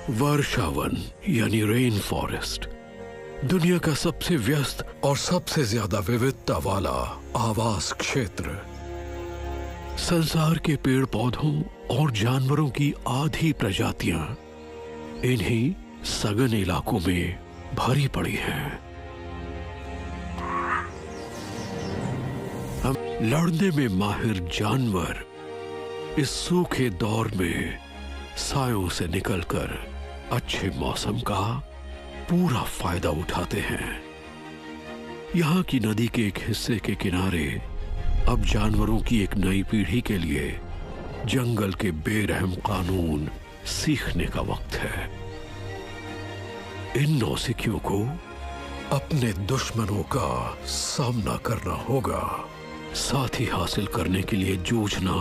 वर्षावन यानी rain forest दुनिया का सबसे व्यस्त और सबसे ज्यादा विविधता वाला आवास क्षेत्र। संसार के पेड़ पौधों और जानवरों की आधी प्रजातियां इन्हीं सघन इलाकों में भरी पड़ी हैं। हम लड़ने में माहिर जानवर इस सूखे दौर में सायों से निकलकर अच्छे मौसम का पूरा फायदा उठाते हैं। यहाँ की नदी के एक हिस्से के किनारे अब जानवरों की एक नई पीढ़ी के लिए जंगल के बेरहम कानून सीखने का वक्त है। इन नौसिखियों को अपने दुश्मनों का सामना करना होगा, साथी हासिल करने के लिए जूझना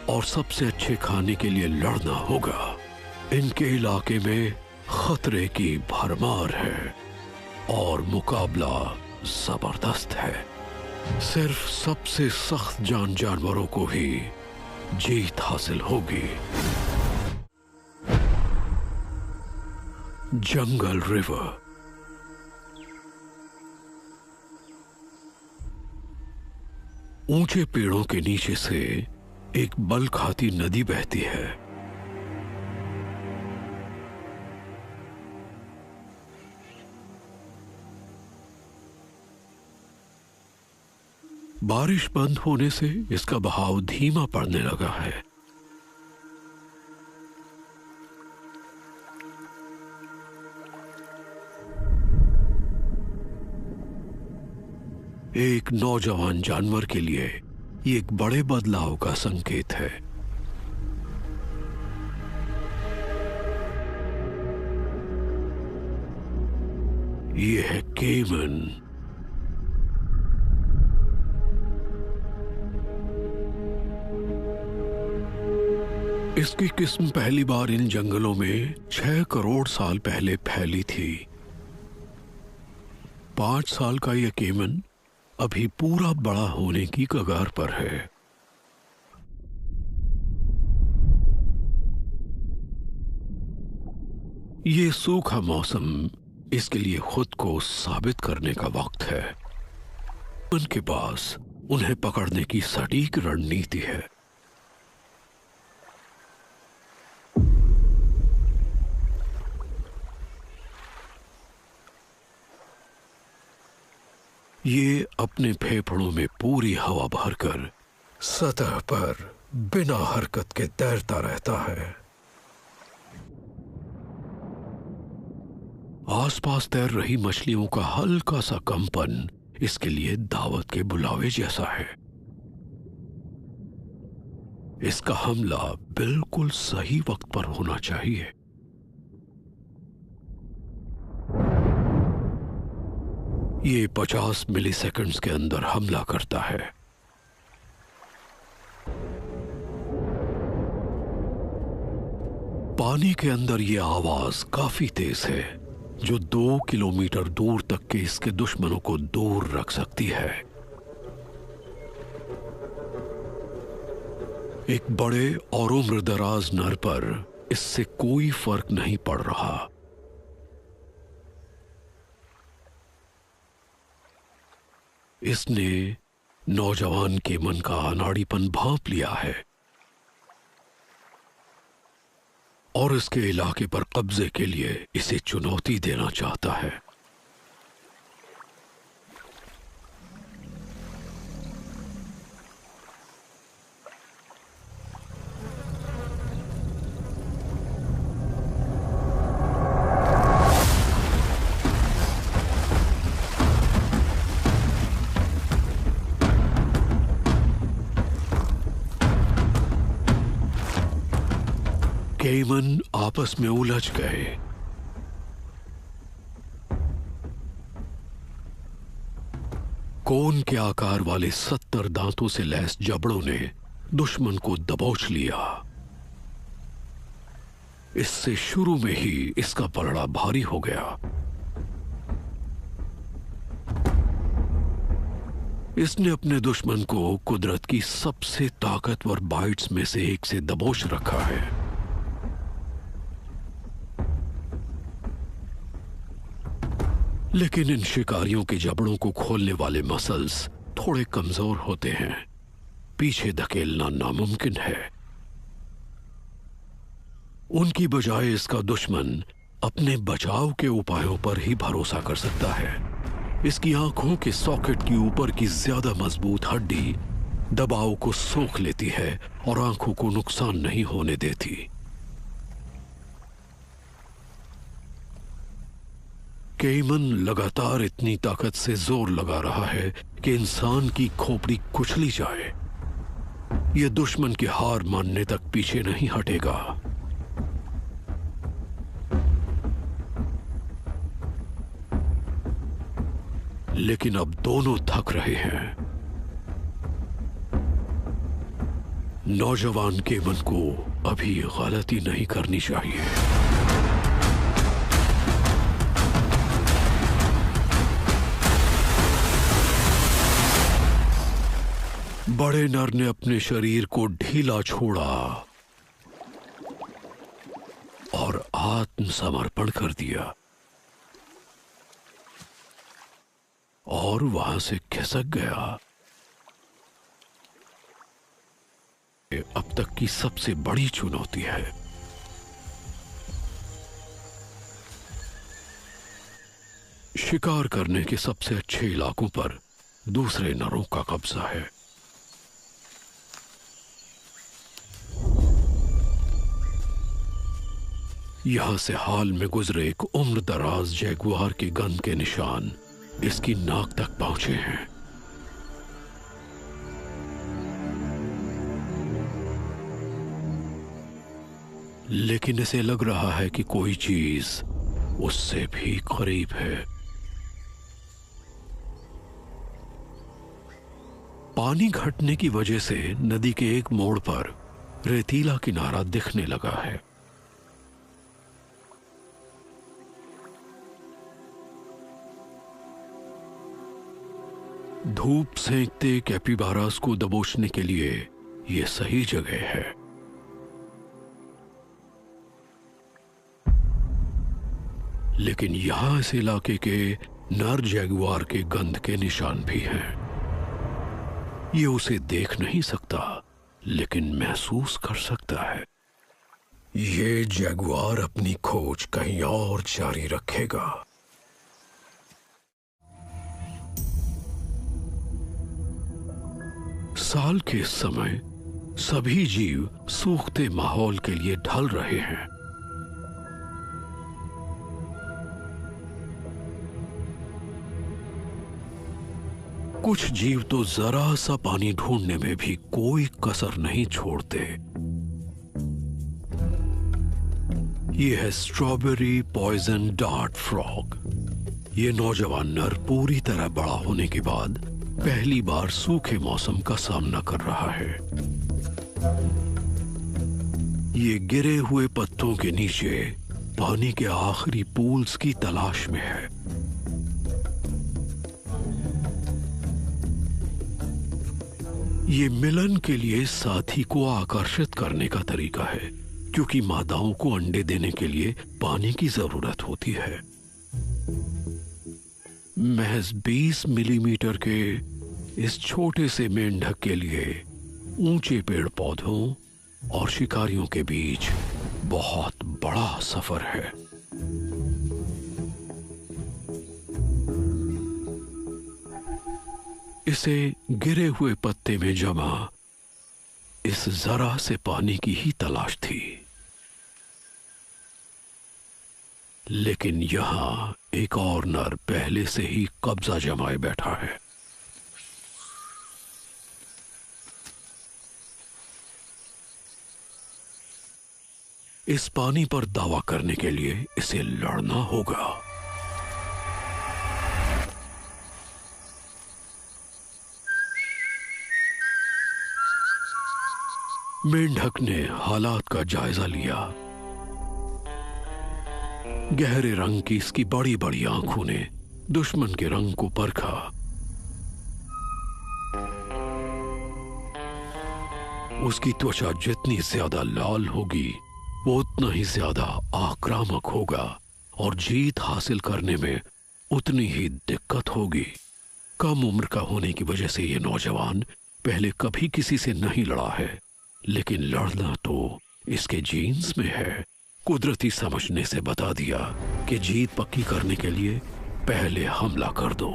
और सबसे अच्छे खाने के लिए लड़ना होगा। इनके इलाके में खतरे की भरमार है और मुकाबला जबरदस्त है। सिर्फ सबसे सख्त जानवरों को ही जीत हासिल होगी। जंगल रिवर। ऊंचे पेड़ों के नीचे से एक बल खाती नदी बहती है। बारिश बंद होने से इसका बहाव धीमा पड़ने लगा है। एक नौजवान जानवर के लिए ये एक बड़े बदलाव का संकेत है। ये है केमन। इसकी किस्म पहली बार इन जंगलों में 6 करोड़ साल पहले फैली थी। 5 साल का यह केमन अभी पूरा बड़ा होने की कगार पर है। ये सूखा मौसम इसके लिए खुद को साबित करने का वक्त है। उनके पास उन्हें पकड़ने की सटीक रणनीति है। ये अपने फेफड़ों में पूरी हवा भरकर सतह पर बिना हरकत के तैरता रहता है। आसपास तैर रही मछलियों का हल्का सा कंपन इसके लिए दावत के बुलावे जैसा है। इसका हमला बिल्कुल सही वक्त पर होना चाहिए। ये 50 मिलीसेकंड्स के अंदर हमला करता है। पानी के अंदर ये आवाज काफी तेज है, जो 2 किलोमीटर दूर तक के इसके दुश्मनों को दूर रख सकती है। एक बड़े और उम्रदराज नर पर इससे कोई फर्क नहीं पड़ रहा। इसने नौजवान के मन का अनाड़ीपन भांप लिया है और इसके इलाके पर कब्जे के लिए इसे चुनौती देना चाहता है। केमन आपस में उलझ गए। कोन के आकार वाले 70 दांतों से लैस जबड़ों ने दुश्मन को दबोच लिया। इससे शुरू में ही इसका पलड़ा भारी हो गया। इसने अपने दुश्मन को कुदरत की सबसे ताकतवर बाइट्स में से एक से दबोच रखा है। लेकिन इन शिकारियों के जबड़ों को खोलने वाले मसल्स थोड़े कमजोर होते हैं। पीछे धकेलना नामुमकिन है। उनकी बजाय इसका दुश्मन अपने बचाव के उपायों पर ही भरोसा कर सकता है। इसकी आंखों के सॉकेट की ऊपर की ज्यादा मजबूत हड्डी दबाव को सोख लेती है और आंखों को नुकसान नहीं होने देती। केमन लगातार इतनी ताकत से जोर लगा रहा है कि इंसान की खोपड़ी कुचली जाए। यह दुश्मन के हार मानने तक पीछे नहीं हटेगा। लेकिन अब दोनों थक रहे हैं। नौजवान केमन को अभी गलती नहीं करनी चाहिए। बड़े नर ने अपने शरीर को ढीला छोड़ा और आत्मसमर्पण कर दिया और वहां से खिसक गया। ये अब तक की सबसे बड़ी चुनौती है। शिकार करने के सबसे अच्छे इलाकों पर दूसरे नरों का कब्जा है। यहां से हाल में गुजरे एक उम्र दराज जैगुआर के गंध के निशान इसकी नाक तक पहुंचे हैं। लेकिन इसे लग रहा है कि कोई चीज उससे भी करीब है। पानी घटने की वजह से नदी के एक मोड़ पर रेतीला किनारा दिखने लगा है। धूप सेंकते कैपिबारास को दबोचने के लिए यह सही जगह है। लेकिन यहां इस इलाके के नर जैगुआर के गंध के निशान भी हैं। ये उसे देख नहीं सकता, लेकिन महसूस कर सकता है। ये जैगुआर अपनी खोज कहीं और जारी रखेगा। साल के समय सभी जीव सूखते माहौल के लिए ढल रहे हैं। कुछ जीव तो जरा सा पानी ढूंढने में भी कोई कसर नहीं छोड़ते। यह है स्ट्रॉबेरी पॉइजन डार्ट फ्रॉग। यह नौजवान नर पूरी तरह बड़ा होने के बाद पहली बार सूखे मौसम का सामना कर रहा है। ये गिरे हुए पत्तों के नीचे पानी के आखिरी पूल्स की तलाश में है। ये मिलन के लिए साथी को आकर्षित करने का तरीका है, क्योंकि मादाओं को अंडे देने के लिए पानी की जरूरत होती है। महज 20 मिलीमीटर के इस छोटे से मेंढक के लिए ऊंचे पेड़ पौधों और शिकारियों के बीच बहुत बड़ा सफर है। इसे गिरे हुए पत्ते में जमा इस जरा से पानी की ही तलाश थी। लेकिन यहां एक और नर पहले से ही कब्जा जमाए बैठा है। इस पानी पर दावा करने के लिए इसे लड़ना होगा। मेंढक ने हालात का जायजा लिया। गहरे रंग की इसकी बड़ी बड़ी आंखों ने दुश्मन के रंग को परखा। उसकी त्वचा जितनी ज्यादा लाल होगी वो उतना ही ज्यादा आक्रामक होगा और जीत हासिल करने में उतनी ही दिक्कत होगी। कम उम्र का होने की वजह से ये नौजवान पहले कभी किसी से नहीं लड़ा है, लेकिन लड़ना तो इसके जीन्स में है। कुदरती समझने से बता दिया कि जीत पक्की करने के लिए पहले हमला कर दो।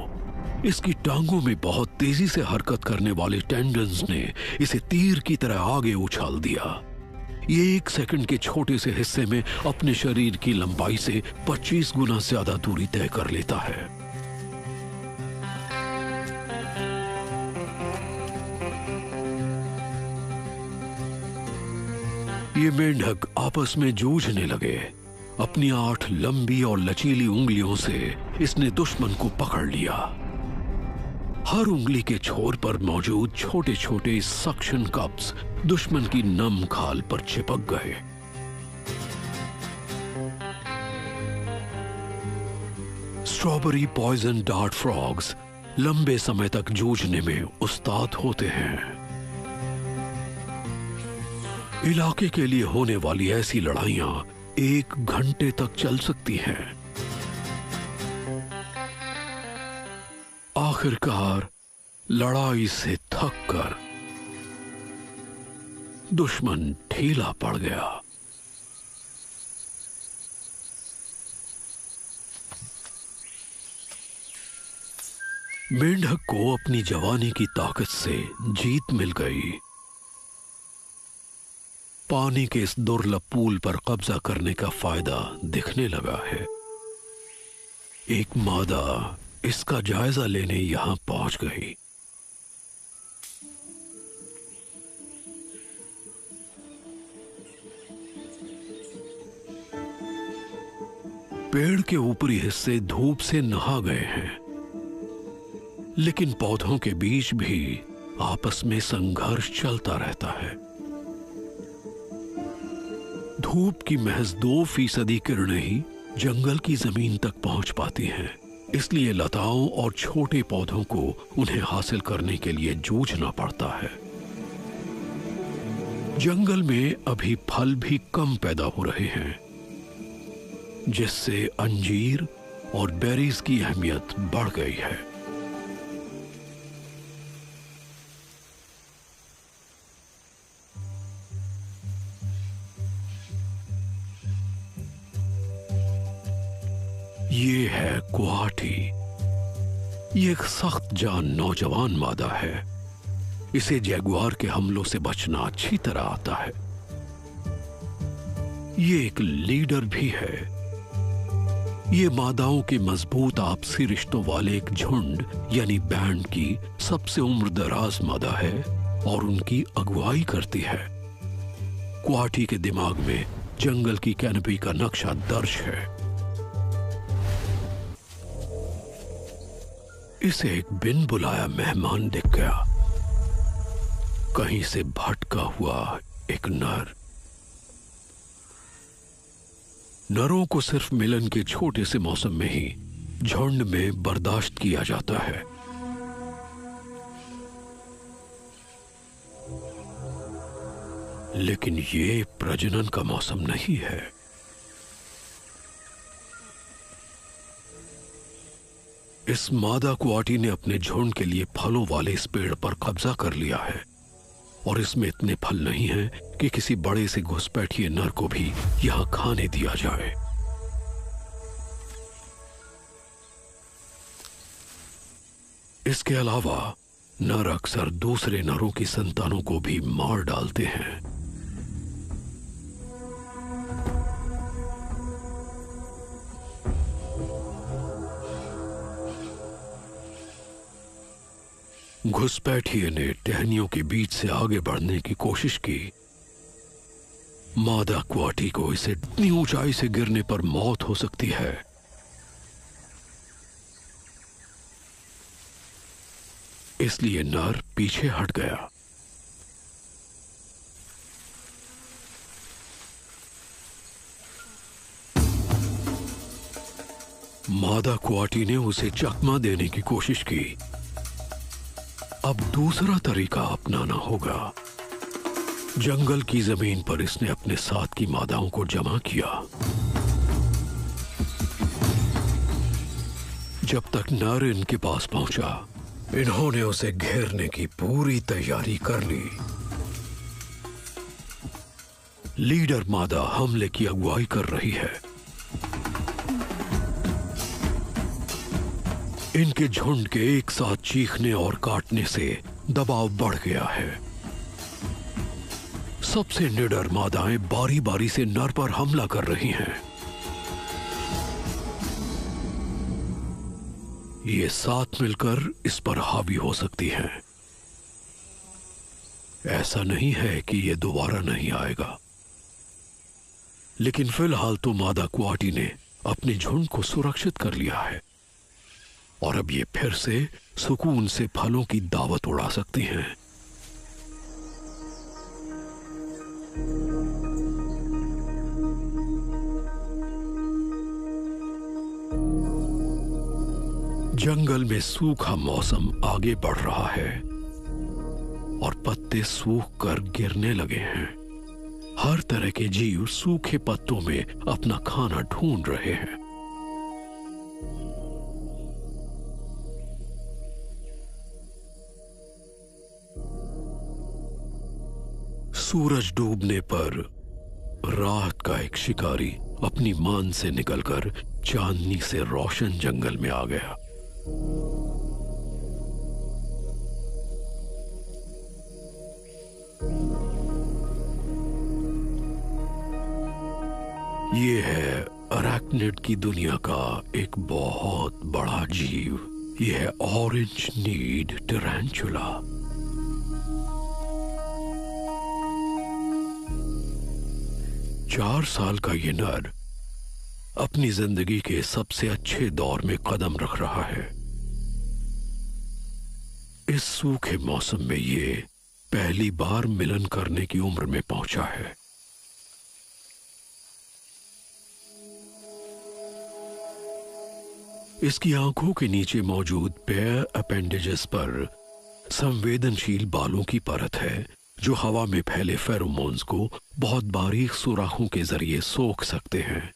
इसकी टांगों में बहुत तेजी से हरकत करने वाले टेंडन्स ने इसे तीर की तरह आगे उछाल दिया। ये 1 सेकंड के छोटे से हिस्से में अपने शरीर की लंबाई से 25 गुना ज्यादा दूरी तय कर लेता है। ये मेंढक आपस में जूझने लगे। अपनी 8 लंबी और लचीली उंगलियों से इसने दुश्मन को पकड़ लिया। हर उंगली के छोर पर मौजूद छोटे छोटे सक्शन कप्स दुश्मन की नम खाल पर चिपक गए। स्ट्रॉबेरी पॉइजन डार्ट फ्रॉग्स लंबे समय तक जूझने में उस्ताद होते हैं। इलाके के लिए होने वाली ऐसी लड़ाइयां 1 घंटे तक चल सकती हैं। आखिरकार लड़ाई से थककर दुश्मन ढीला पड़ गया। मेंढक को अपनी जवानी की ताकत से जीत मिल गई। पानी के इस दुर्लभ पूल पर कब्जा करने का फायदा दिखने लगा है। एक मादा इसका जायजा लेने यहां पहुंच गई। पेड़ के ऊपरी हिस्से धूप से नहा गए हैं, लेकिन पौधों के बीच भी आपस में संघर्ष चलता रहता है। धूप की महज 2% किरणें ही जंगल की जमीन तक पहुंच पाती हैं, इसलिए लताओं और छोटे पौधों को उन्हें हासिल करने के लिए जूझना पड़ता है। जंगल में अभी फल भी कम पैदा हो रहे हैं, जिससे अंजीर और बेरीज की अहमियत बढ़ गई है। ये है कुआठी। ये एक सख्त जान नौजवान मादा है। इसे जैगुआर के हमलों से बचना अच्छी तरह आता है। ये एक लीडर भी है। ये मादाओं के मजबूत आपसी रिश्तों वाले एक झुंड यानी बैंड की सबसे उम्रदराज मादा है और उनकी अगुवाई करती है। कुआठी के दिमाग में जंगल की कैनपी का नक्शा दर्ज है। इसे एक बिन बुलाया मेहमान दिख गया। कहीं से भटका हुआ एक नर। नरों को सिर्फ मिलन के छोटे से मौसम में ही झुंड में बर्दाश्त किया जाता है। लेकिन ये प्रजनन का मौसम नहीं है। इस मादा कुआटी ने अपने झुंड के लिए फलों वाले इस पेड़ पर कब्जा कर लिया है और इसमें इतने फल नहीं हैं कि किसी बड़े से घुसपैठिए नर को भी यहां खाने दिया जाए। इसके अलावा नर अक्सर दूसरे नरों की संतानों को भी मार डालते हैं। घुसपैठिए ने टहनियों के बीच से आगे बढ़ने की कोशिश की। मादा कुआटी को इसे इतनी ऊंचाई से गिरने पर मौत हो सकती है। इसलिए नर पीछे हट गया। मादा कुआटी ने उसे चकमा देने की कोशिश की। अब दूसरा तरीका अपनाना होगा। जंगल की जमीन पर इसने अपने साथ की मादाओं को जमा किया। जब तक नर इनके पास पहुंचा, इन्होंने उसे घेरने की पूरी तैयारी कर ली। लीडर मादा हमले की अगुवाई कर रही है। इनके झुंड के एक साथ चीखने और काटने से दबाव बढ़ गया है। सबसे निडर मादाएं बारी बारी से नर पर हमला कर रही हैं। ये साथ मिलकर इस पर हावी हो सकती हैं। ऐसा नहीं है कि ये दोबारा नहीं आएगा, लेकिन फिलहाल तो मादा क्वाटी ने अपने झुंड को सुरक्षित कर लिया है और अब ये फिर से सुकून से फलों की दावत उड़ा सकती हैं। जंगल में सूखा मौसम आगे बढ़ रहा है और पत्ते सूख कर गिरने लगे हैं। हर तरह के जीव सूखे पत्तों में अपना खाना ढूंढ रहे हैं। सूरज डूबने पर रात का एक शिकारी अपनी मान से निकलकर चांदनी से रोशन जंगल में आ गया। ये है अराक्निड की दुनिया का एक बहुत बड़ा जीव। ये है ऑरेंज नीड टैरेंटुला। चार साल का ये नर अपनी जिंदगी के सबसे अच्छे दौर में कदम रख रहा है। इस सूखे मौसम में ये पहली बार मिलन करने की उम्र में पहुंचा है। इसकी आंखों के नीचे मौजूद पेयर अपेंडेजेस पर संवेदनशील बालों की परत है जो हवा में फैले फेरोमोन्स को बहुत बारीक सुराखों के जरिए सोख सकते हैं।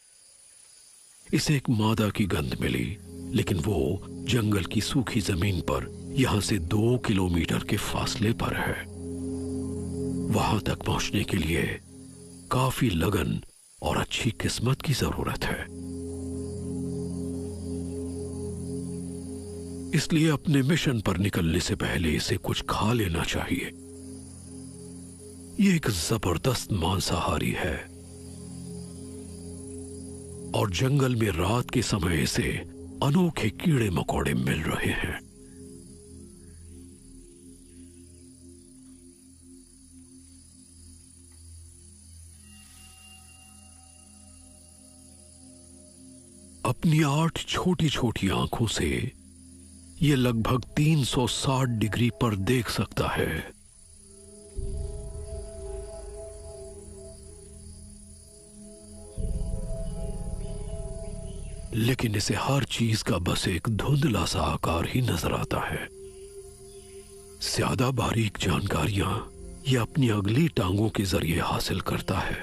इसे एक मादा की गंध मिली, लेकिन वो जंगल की सूखी जमीन पर यहां से 2 किलोमीटर के फासले पर है। वहां तक पहुंचने के लिए काफी लगन और अच्छी किस्मत की जरूरत है। इसलिए अपने मिशन पर निकलने से पहले इसे कुछ खा लेना चाहिए। ये एक जबरदस्त मांसाहारी है और जंगल में रात के समय इसे अनोखे कीड़े मकोड़े मिल रहे हैं। अपनी 8 छोटी छोटी आंखों से यह लगभग 360 डिग्री पर देख सकता है। लेकिन इसे हर चीज का बस एक धुंधला सा आकार ही नजर आता है। ज्यादा बारीक जानकारियां यह अपनी अगली टांगों के जरिए हासिल करता है।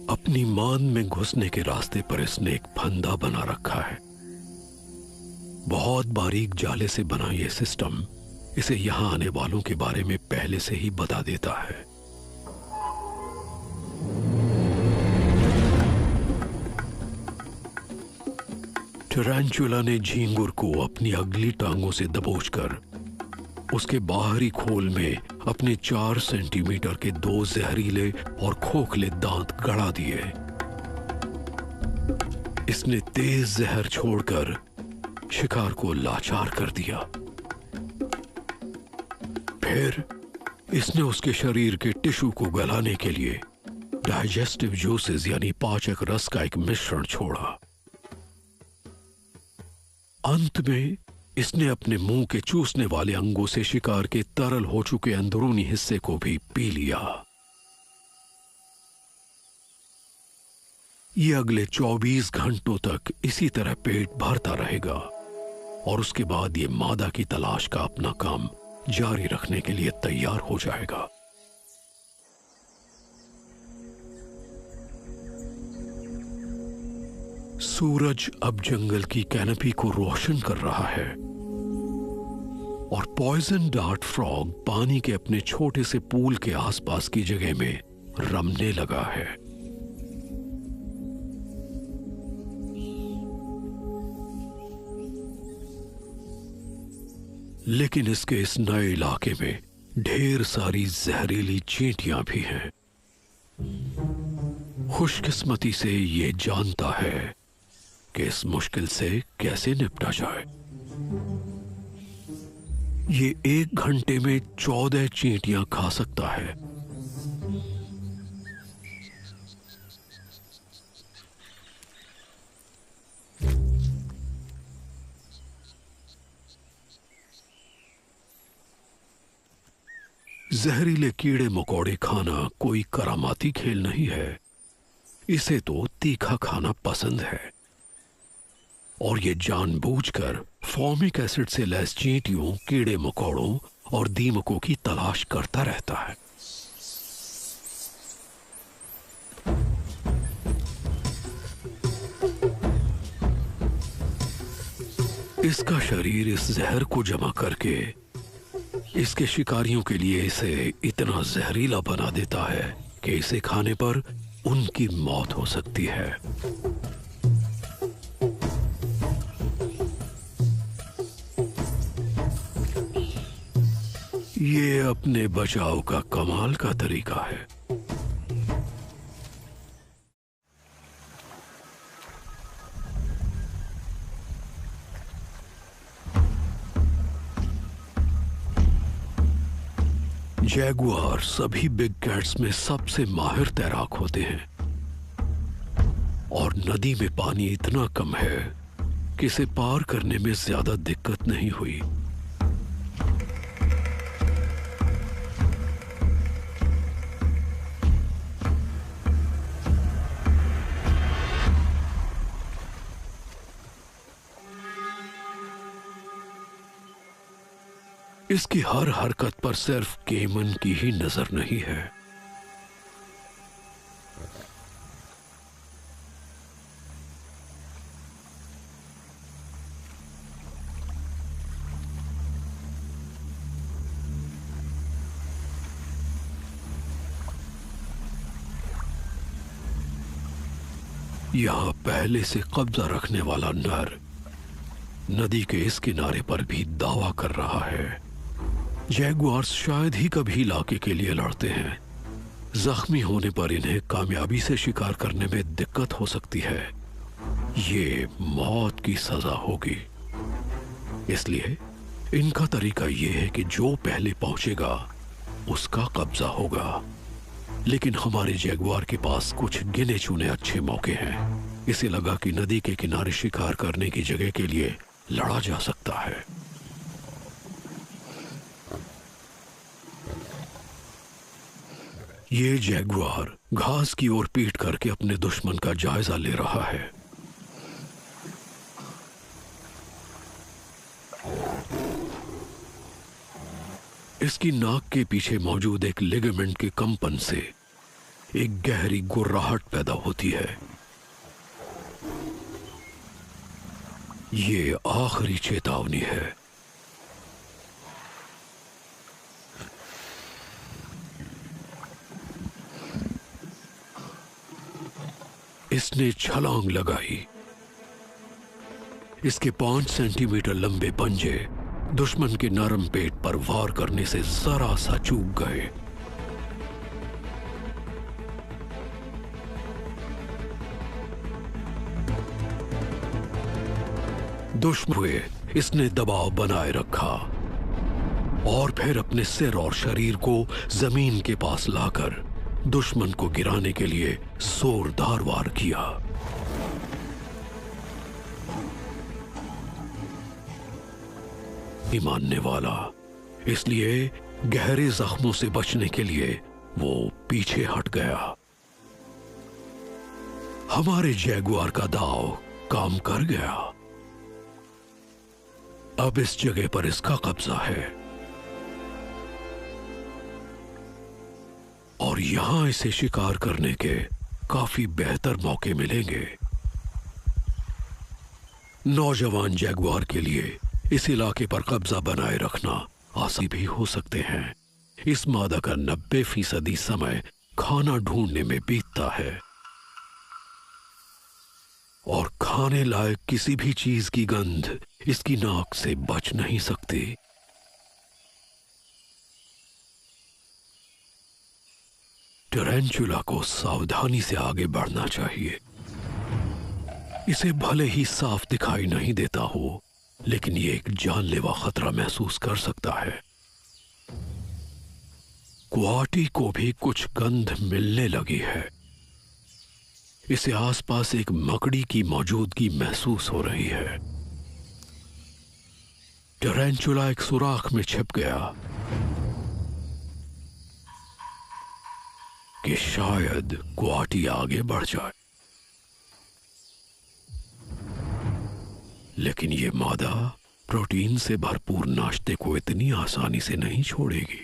अपनी मान में घुसने के रास्ते पर इसने एक फंदा बना रखा है। बहुत बारीक जाले से बना यह सिस्टम इसे यहां आने वालों के बारे में पहले से ही बता देता है। टैरेंटुला ने झींगुर को अपनी अगली टांगों से दबोचकर उसके बाहरी खोल में अपने 4 सेंटीमीटर के 2 जहरीले और खोखले दांत गड़ा दिए। इसने तेज जहर छोड़कर शिकार को लाचार कर दिया। फिर इसने उसके शरीर के टिश्यू को गलाने के लिए डाइजेस्टिव जूसेस यानी पाचक रस का एक मिश्रण छोड़ा। अंत में इसने अपने मुंह के चूसने वाले अंगों से शिकार के तरल हो चुके अंदरूनी हिस्से को भी पी लिया। यह अगले 24 घंटों तक इसी तरह पेट भरता रहेगा और उसके बाद यह मादा की तलाश का अपना काम जारी रखने के लिए तैयार हो जाएगा। सूरज अब जंगल की कैनपी को रोशन कर रहा है और पॉइजन डार्ट फ्रॉग पानी के अपने छोटे से पूल के आसपास की जगह में रमने लगा है। लेकिन इसके इस नए इलाके में ढेर सारी जहरीली चींटियां भी हैं। खुशकिस्मती से ये जानता है कि इस मुश्किल से कैसे निपटा जाए। ये 1 घंटे में 14 चींटियां खा सकता है। जहरीले कीड़े मकोड़े खाना कोई करामाती खेल नहीं है। इसे तो तीखा खाना पसंद है और ये जानबूझकर फॉर्मिक एसिड से लैस चींटियों, कीड़े मकोड़ों और दीमकों की तलाश करता रहता है। इसका शरीर इस जहर को जमा करके इसके शिकारियों के लिए इसे इतना जहरीला बना देता है कि इसे खाने पर उनकी मौत हो सकती है। ये अपने बचाव का कमाल का तरीका है। जैगुआर सभी बिग कैट्स में सबसे माहिर तैराक होते हैं और नदी में पानी इतना कम है कि इसे पार करने में ज्यादा दिक्कत नहीं हुई। इसकी हर हरकत पर सिर्फ केमन की ही नजर नहीं है। यहां पहले से कब्जा रखने वाला नर नदी के इस किनारे पर भी दावा कर रहा है। जैगुआर्स शायद ही कभी इलाके के लिए लड़ते हैं। जख्मी होने पर इन्हें कामयाबी से शिकार करने में दिक्कत हो सकती है। ये मौत की सजा होगी। इसलिए इनका तरीका यह है कि जो पहले पहुंचेगा उसका कब्जा होगा। लेकिन हमारे जैगुआर के पास कुछ गिने चुने अच्छे मौके हैं। इसे लगा कि नदी के किनारे शिकार करने की जगह के लिए लड़ा जा सकता है। ये जैगुआर घास की ओर पीट करके अपने दुश्मन का जायजा ले रहा है। इसकी नाक के पीछे मौजूद एक लिगामेंट के कंपन से एक गहरी गुर्राहट पैदा होती है। ये आखिरी चेतावनी है। इसने छलांग लगाई। इसके 5 सेंटीमीटर लंबे पंजे दुश्मन के नरम पेट पर वार करने से जरा सा चूक गए। दुश्मन हुए इसने दबाव बनाए रखा और फिर अपने सिर और शरीर को जमीन के पास लाकर दुश्मन को गिराने के लिए जोरदार वार किया। मानने वाला, इसलिए गहरे जख्मों से बचने के लिए वो पीछे हट गया। हमारे जैगुआर का दाव काम कर गया। अब इस जगह पर इसका कब्जा है और यहां इसे शिकार करने के काफी बेहतर मौके मिलेंगे। नौजवान जैगुआर के लिए इस इलाके पर कब्जा बनाए रखना आसान भी हो सकते हैं। इस मादा का 90% समय खाना ढूंढने में बीतता है और खाने लायक किसी भी चीज की गंध इसकी नाक से बच नहीं सकती। टैरेंटुला को सावधानी से आगे बढ़ना चाहिए। इसे भले ही साफ दिखाई नहीं देता हो, लेकिन ये एक जानलेवा खतरा महसूस कर सकता है। क्वाटी को भी कुछ गंध मिलने लगी है। इसे आसपास एक मकड़ी की मौजूदगी महसूस हो रही है। टैरेंटुला एक सुराख में छिप गया कि शायद क्वाटी आगे बढ़ जाए, लेकिन ये मादा प्रोटीन से भरपूर नाश्ते को इतनी आसानी से नहीं छोड़ेगी।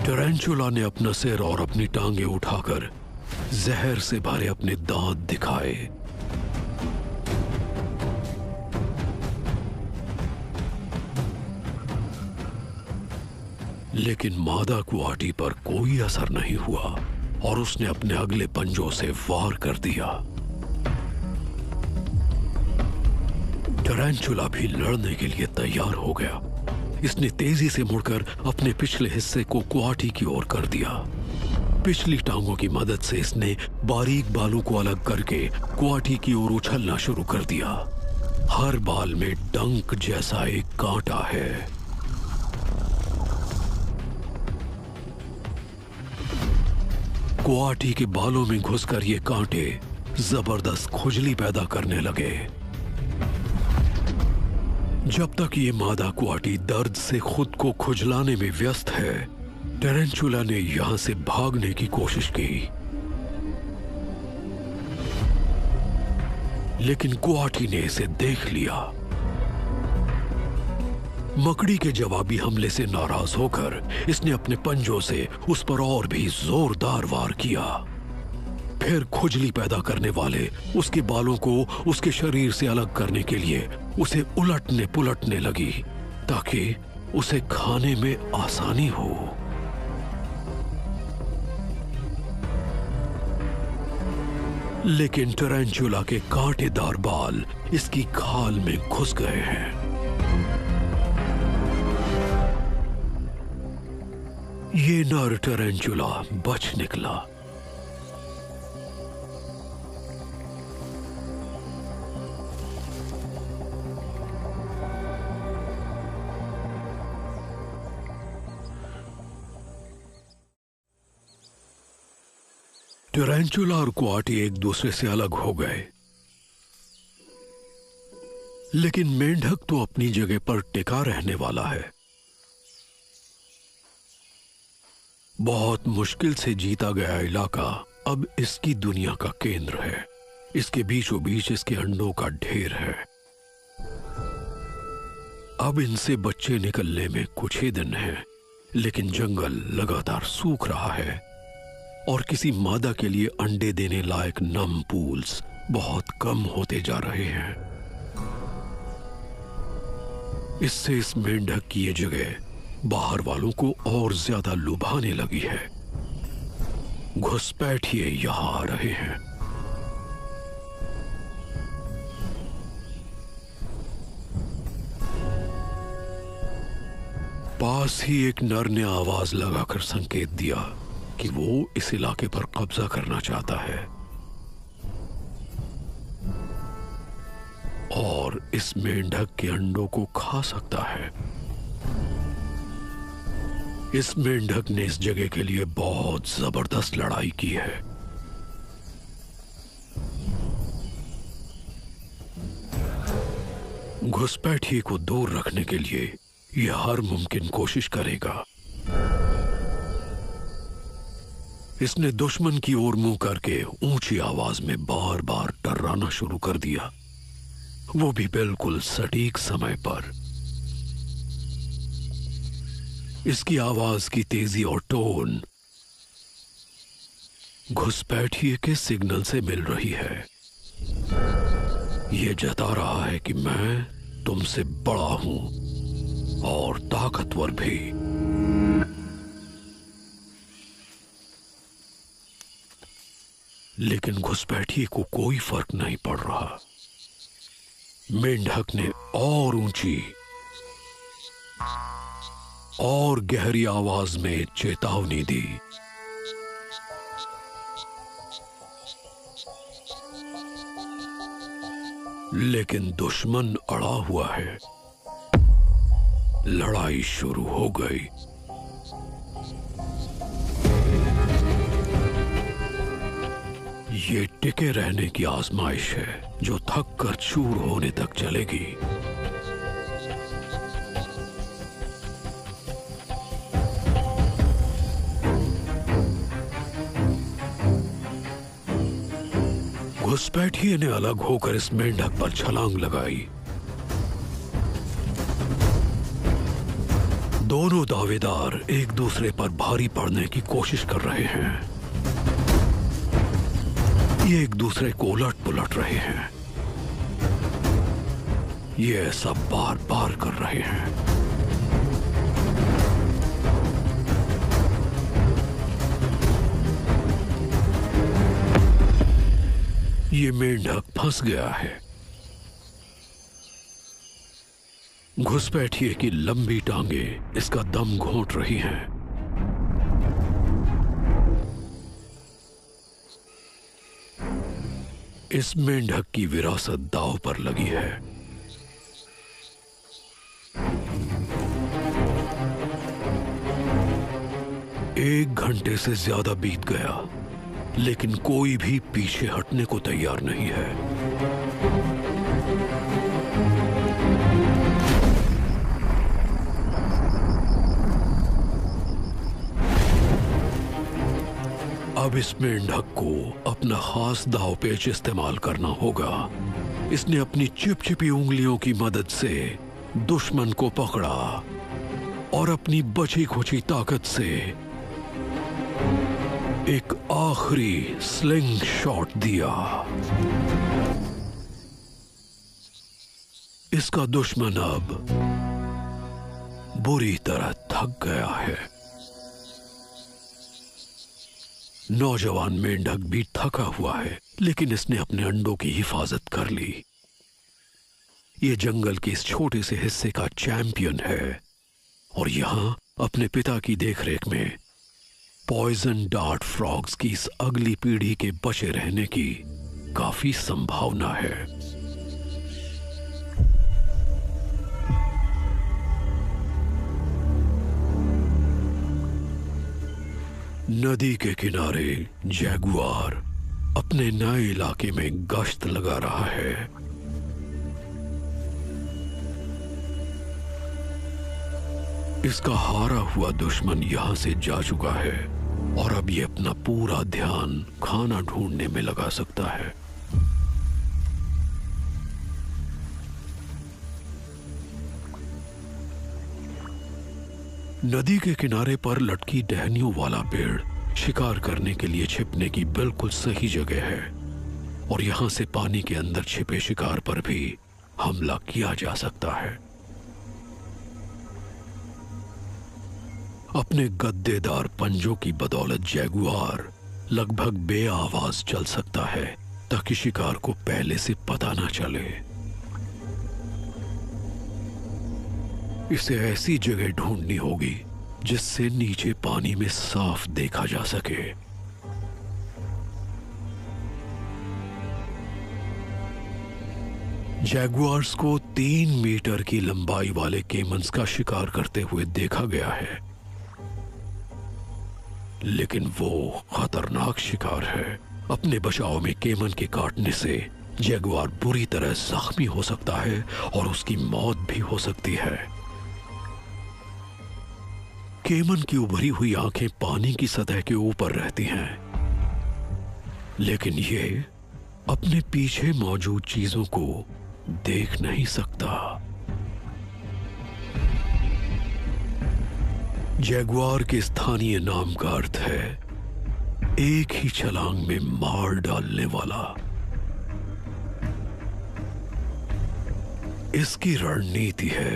टैरेंटुला ने अपना सिर और अपनी टांगे उठाकर जहर से भरे अपने दांत दिखाए। लेकिन मादा क्वाटी पर कोई असर नहीं हुआ और उसने अपने अगले पंजों से वार कर दिया। टैरेंटुला भी लड़ने के लिए तैयार हो गया। इसने तेजी से मुड़कर अपने पिछले हिस्से को क्वाटी की ओर कर दिया। पिछली टांगों की मदद से इसने बारीक बालों को अलग करके क्वाटी की ओर उछलना शुरू कर दिया। हर बाल में डंक जैसा एक कांटा है। क्वाटी के बालों में घुसकर ये कांटे जबरदस्त खुजली पैदा करने लगे। जब तक ये मादा क्वाटी दर्द से खुद को खुजलाने में व्यस्त है, टैरेंटुला ने यहां से भागने की कोशिश की, लेकिन क्वाटी ने इसे देख लिया। मकड़ी के जवाबी हमले से नाराज होकर इसने अपने पंजों से उस पर और भी जोरदार वार किया। फिर खुजली पैदा करने वाले उसके बालों को उसके शरीर से अलग करने के लिए उसे उलटने पुलटने लगी ताकि उसे खाने में आसानी हो। लेकिन टैरेंटुला के कांटेदार बाल इसकी खाल में घुस गए हैं। ये नर टैरेंटुला बच निकला। टैरेंटुला और क्वाटी एक दूसरे से अलग हो गए, लेकिन मेंढक तो अपनी जगह पर टिका रहने वाला है। बहुत मुश्किल से जीता गया इलाका अब इसकी दुनिया का केंद्र है। इसके बीचों बीच इसके अंडों का ढेर है। अब इनसे बच्चे निकलने में कुछ ही दिन हैं, लेकिन जंगल लगातार सूख रहा है और किसी मादा के लिए अंडे देने लायक नम पूल्स बहुत कम होते जा रहे हैं। इससे इस मेंढक की ये जगह बाहर वालों को और ज्यादा लुभाने लगी है। घुसपैठिए यहां आ रहे हैं। पास ही एक नर ने आवाज लगाकर संकेत दिया कि वो इस इलाके पर कब्जा करना चाहता है और इस मेंढक के अंडों को खा सकता है। इस मेंढक ने इस जगह के लिए बहुत जबरदस्त लड़ाई की है। घुसपैठिए को दूर रखने के लिए यह हर मुमकिन कोशिश करेगा। इसने दुश्मन की ओर मुंह करके ऊंची आवाज में बार बार डराना शुरू कर दिया वो भी बिल्कुल सटीक समय पर। इसकी आवाज की तेजी और टोन घुसपैठिए के सिग्नल से मिल रही है। ये जता रहा है कि मैं तुमसे बड़ा हूं और ताकतवर भी। लेकिन घुसपैठिए को कोई फर्क नहीं पड़ रहा। मेंढक ने और ऊंची और गहरी आवाज में चेतावनी दी। लेकिन दुश्मन अड़ा हुआ है। लड़ाई शुरू हो गई। ये टिके रहने की आजमाइश है जो थक कर चूर होने तक चलेगी। घुसपैठिए ने अलग होकर इस मेंढक पर छलांग लगाई। दोनों दावेदार एक दूसरे पर भारी पड़ने की कोशिश कर रहे हैं। ये एक दूसरे को उलट पुलट रहे हैं। ये ऐसा बार बार कर रहे हैं। ये मेंढक फंस गया है। घुसपैठिए की लंबी टांगें इसका दम घोंट रही हैं। इस मेंढक की विरासत दांव पर लगी है। एक घंटे से ज्यादा बीत गया, लेकिन कोई भी पीछे हटने को तैयार नहीं है। अब इस मेंढक को अपना खास दांवपेच इस्तेमाल करना होगा। इसने अपनी चिपचिपी उंगलियों की मदद से दुश्मन को पकड़ा और अपनी बची खुची ताकत से एक आखिरी स्लिंग शॉट दिया। इसका दुश्मन अब बुरी तरह थक गया है। नौजवान मेंढक भी थका हुआ है, लेकिन इसने अपने अंडों की हिफाजत कर ली। ये जंगल के इस छोटे से हिस्से का चैंपियन है और यहां अपने पिता की देखरेख में पॉइजन डार्ट फ्रॉग्स की इस अगली पीढ़ी के बचे रहने की काफी संभावना है। नदी के किनारे जैगुआर अपने नए इलाके में गश्त लगा रहा है। इसका हारा हुआ दुश्मन यहां से जा चुका है और अब ये अपना पूरा ध्यान खाना ढूंढने में लगा सकता है। नदी के किनारे पर लटकी टहनियों वाला पेड़ शिकार करने के लिए छिपने की बिल्कुल सही जगह है और यहां से पानी के अंदर छिपे शिकार पर भी हमला किया जा सकता है। अपने गद्देदार पंजों की बदौलत जैगुआर लगभग बेआवाज चल सकता है ताकि शिकार को पहले से पता ना चले। इसे ऐसी जगह ढूंढनी होगी जिससे नीचे पानी में साफ देखा जा सके। जैगुआर्स को 3 मीटर की लंबाई वाले केमन्स का शिकार करते हुए देखा गया है, लेकिन वो खतरनाक शिकार है। अपने बचाव में केमन के काटने से जैगुआर बुरी तरह जख्मी हो सकता है और उसकी मौत भी हो सकती है। केमन की उभरी हुई आंखें पानी की सतह के ऊपर रहती हैं, लेकिन ये अपने पीछे मौजूद चीजों को देख नहीं सकता। जैगुआर के स्थानीय नाम का अर्थ है एक ही छलांग में मार डालने वाला। इसकी रणनीति है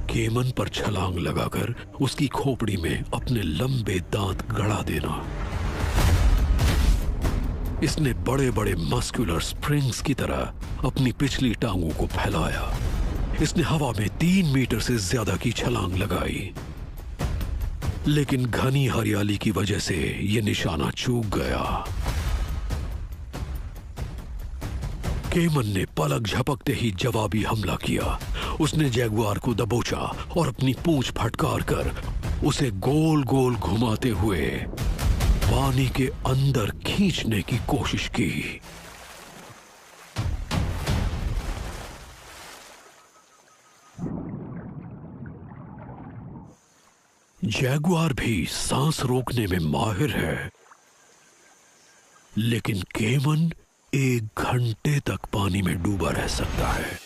केमन पर छलांग लगाकर उसकी खोपड़ी में अपने लंबे दांत गड़ा देना। इसने बड़े बड़े मस्कुलर स्प्रिंग्स की तरह अपनी पिछली टांगों को फैलाया। इसने हवा में 3 मीटर से ज्यादा की छलांग लगाई, लेकिन घनी हरियाली की वजह से यह निशाना चूक गया। केमन ने पलक झपकते ही जवाबी हमला किया। उसने जैगुआर को दबोचा और अपनी पूंछ फटकार कर उसे गोल गोल घुमाते हुए पानी के अंदर खींचने की कोशिश की। जैगुआर भी सांस रोकने में माहिर है, लेकिन केमन 1 घंटे तक पानी में डूबा रह सकता है।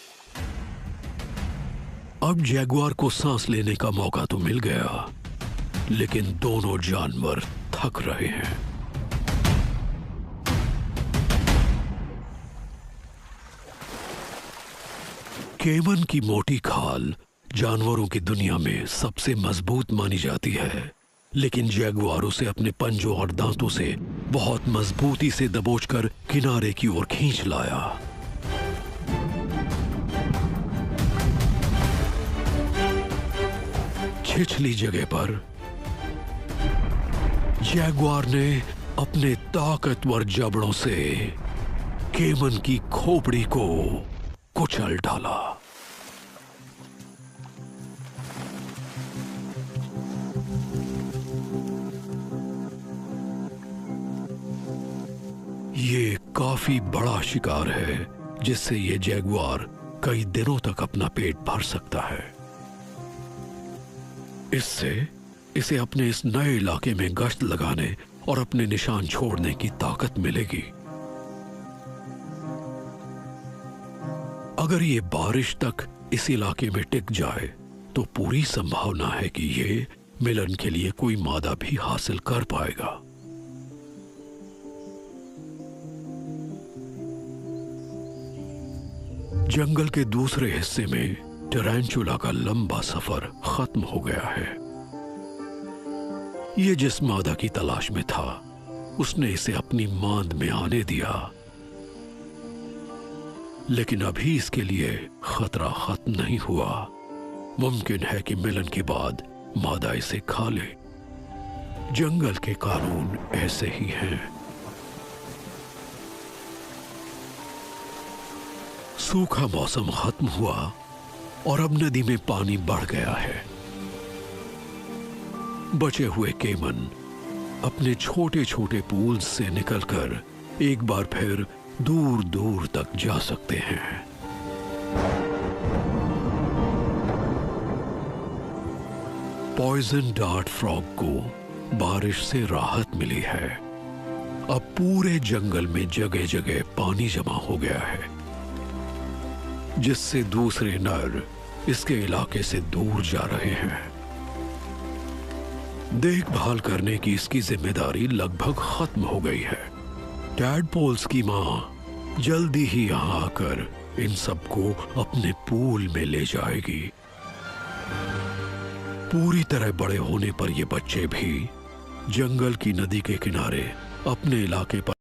अब जैगुआर को सांस लेने का मौका तो मिल गया, लेकिन दोनों जानवर थक रहे हैं। केमन की मोटी खाल जानवरों की दुनिया में सबसे मजबूत मानी जाती है, लेकिन जैगुआर उसे अपने पंजों और दांतों से बहुत मजबूती से दबोचकर किनारे की ओर खींच लाया। छिछली जगह पर जैगुआर ने अपने ताकतवर जबड़ों से केमन की खोपड़ी को कुचल डाला। ये काफी बड़ा शिकार है, जिससे ये जैगुआर कई दिनों तक अपना पेट भर सकता है। इससे इसे अपने इस नए इलाके में गश्त लगाने और अपने निशान छोड़ने की ताकत मिलेगी। अगर ये बारिश तक इस इलाके में टिक जाए तो पूरी संभावना है कि ये मिलन के लिए कोई मादा भी हासिल कर पाएगा। जंगल के दूसरे हिस्से में टैरेंटुला का लंबा सफर खत्म हो गया है। ये जिस मादा की तलाश में था, उसने इसे अपनी मांद में आने दिया, लेकिन अभी इसके लिए खतरा खत्म नहीं हुआ। मुमकिन है कि मिलन के बाद मादा इसे खा ले। जंगल के कानून ऐसे ही हैं। सूखा मौसम खत्म हुआ और अब नदी में पानी बढ़ गया है। बचे हुए केमन अपने छोटे छोटे पूल्स से निकलकर एक बार फिर दूर दूर तक जा सकते हैं। पॉइजन डार्ट फ्रॉग को बारिश से राहत मिली है। अब पूरे जंगल में जगह जगह पानी जमा हो गया है, जिससे दूसरे नर इसके इलाके से दूर जा रहे हैं। देखभाल करने की इसकी जिम्मेदारी लगभग खत्म हो गई है। टैडपोल्स की मां जल्दी ही यहां आकर इन सबको अपने पूल में ले जाएगी। पूरी तरह बड़े होने पर ये बच्चे भी जंगल की नदी के किनारे अपने इलाके पर